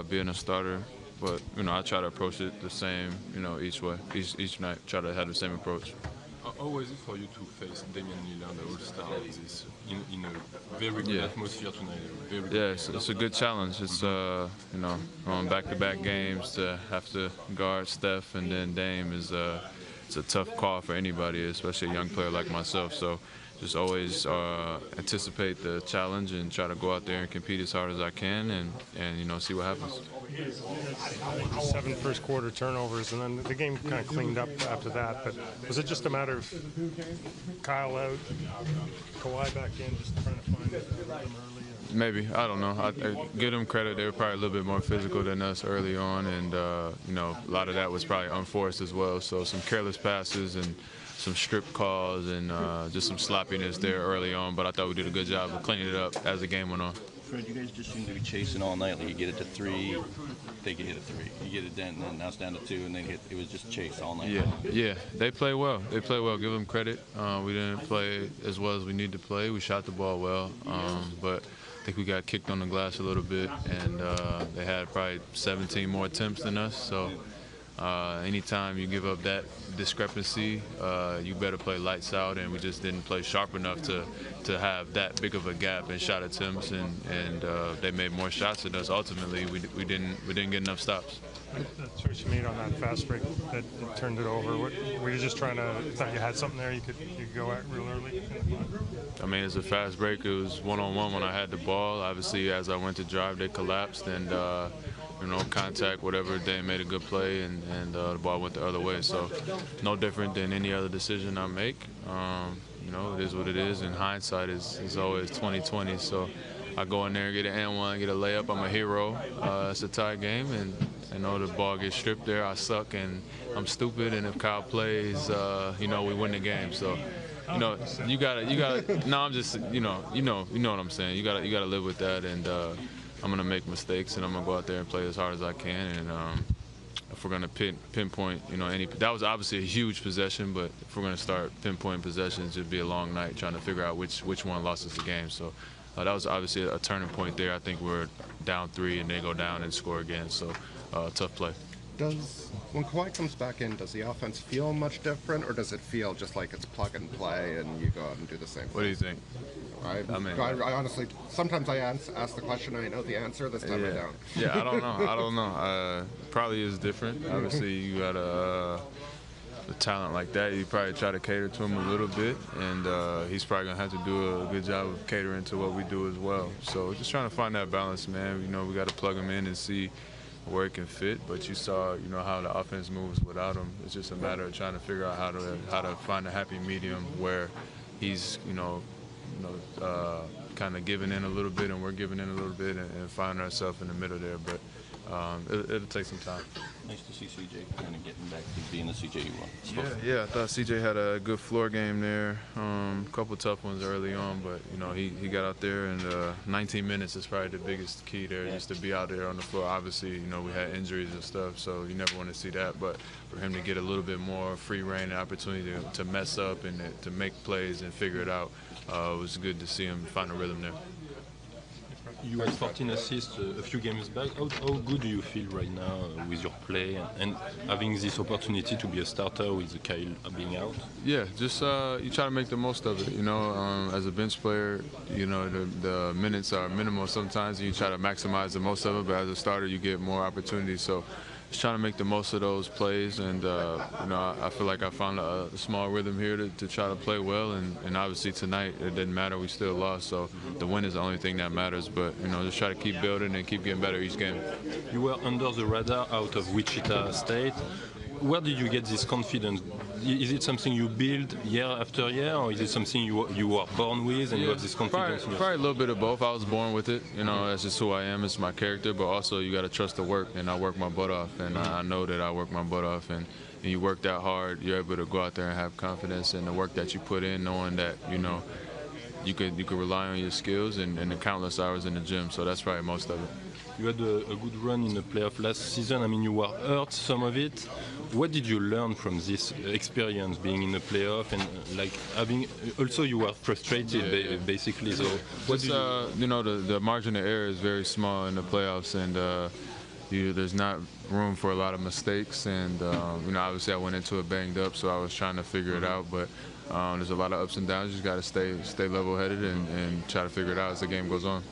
being a starter. But I try to approach it the same, each way, each night. Try to have the same approach. How was it for you to face Damian Lillard, the All-Star, in a very good atmosphere tonight? Yeah, it's a good challenge. It's on back-to-back games to have to guard Steph and then Dame is it's a tough call for anybody, especially a young player like myself. So just always anticipate the challenge and try to go out there and compete as hard as I can and see what happens. 7 first quarter turnovers, and then the game kind of cleaned up after that. But was it just a matter of Kyle out, Kawhi back in, just trying to find rhythm early? Maybe, I don't know. I give them credit. They were probably a little bit more physical than us early on, and a lot of that was probably unforced as well. So some careless passes and some strip calls and just some sloppiness there early on. But I thought we did a good job of cleaning it up as the game went on. Fred, you guys just seem to be chasing all night. Like you get it to 3, they get hit a 3. You get it down, and then now it's down to 2, and then it was just chase all night. Yeah, they play well. They play well. Give them credit. We didn't play as well as we need to play. We shot the ball well, but I think we got kicked on the glass a little bit, and they had probably 17 more attempts than us. So anytime you give up that discrepancy, you better play lights out, and we just didn't play sharp enough to have that big of a gap in shot attempts, and they made more shots than us. Ultimately, we didn't get enough stops. That choice you made on that fast break that turned it over. Were you just trying to thought you had something there you could go at real early? I mean, it's a fast break. It was one-on-one when I had the ball. Obviously, as I went to drive, they collapsed, and contact, whatever. They made a good play, and the ball went the other way. So no different than any other decision I make. It is what it is. In hindsight, is always 20/20. So I go in there, get an and-one, get a layup. I'm a hero. It's a tie game, and I know the ball gets stripped there. I suck, and I'm stupid. And if Kyle plays, we win the game. So. You gotta. No, I'm just. You know what I'm saying. You gotta live with that, and I'm gonna make mistakes, and I'm gonna go out there and play as hard as I can. And if we're gonna pinpoint, that was obviously a huge possession, but if we're gonna start pinpointing possessions, it'd be a long night trying to figure out which one lost us the game. So that was obviously a turning point there. I think we're down 3, and they go down and score again. So tough play. When Kawhi comes back in, does the offense feel much different, or does it feel just like it's plug and play and you go out and do the same thing? What do you think? I honestly, sometimes I ask the question and I know the answer. This time I don't. Yeah, I don't know. Probably is different. Obviously, you got a talent like that. You probably try to cater to him a little bit, and he's probably gonna have to do a good job of catering to what we do as well. So just trying to find that balance, man. We got to plug him in and see where it can fit, but you saw, how the offense moves without him. It's just a matter of trying to figure out how to find a happy medium where he's, kind of giving in a little bit and we're giving in a little bit and find ourselves in the middle there. But it'll take some time. Nice to see CJ kind of getting back to being the CJ you want. Yeah, I thought CJ had a good floor game there. A couple tough ones early on, but he got out there, and 19 minutes is probably the biggest key there, just to be out there on the floor. Obviously, we had injuries and stuff, so you never want to see that. But for him to get a little bit more free reign and opportunity to mess up and to make plays and figure it out, it was good to see him find a rhythm there. You had 14 assists a few games back. How good do you feel right now with your play and having this opportunity to be a starter with Kyle being out? Yeah, just you try to make the most of it. As a bench player, the minutes are minimal sometimes, and you try to maximize the most of it. But as a starter, you get more opportunities. So just trying to make the most of those plays, and I feel like I found a small rhythm here to try to play well, and obviously tonight it didn't matter, we still lost, so the win is the only thing that matters. But just try to keep building and keep getting better each game. You were under the radar out of Wichita State. Where did you get this confidence? Is it something you build year after year, or is it something you were born with and you have this confidence? Probably a little bit of both. I was born with it. That's just who I am. It's my character. But also, you got to trust the work, and I work my butt off, and I know that I work my butt off. And you work that hard, you're able to go out there and have confidence in the work that you put in, knowing that you could rely on your skills and the countless hours in the gym. So that's probably most of it. You had a good run in the playoff last season. I mean, you were hurt some of it. What did you learn from this experience, being in the playoff, and like having? Also, you were frustrated, basically. So, what Just, did you? you know, the margin of error is very small in the playoffs, and there's not room for a lot of mistakes. And you know, obviously, I went into it banged up, so I was trying to figure it out. But there's a lot of ups and downs. You just got to stay level-headed and try to figure it out as the game goes on.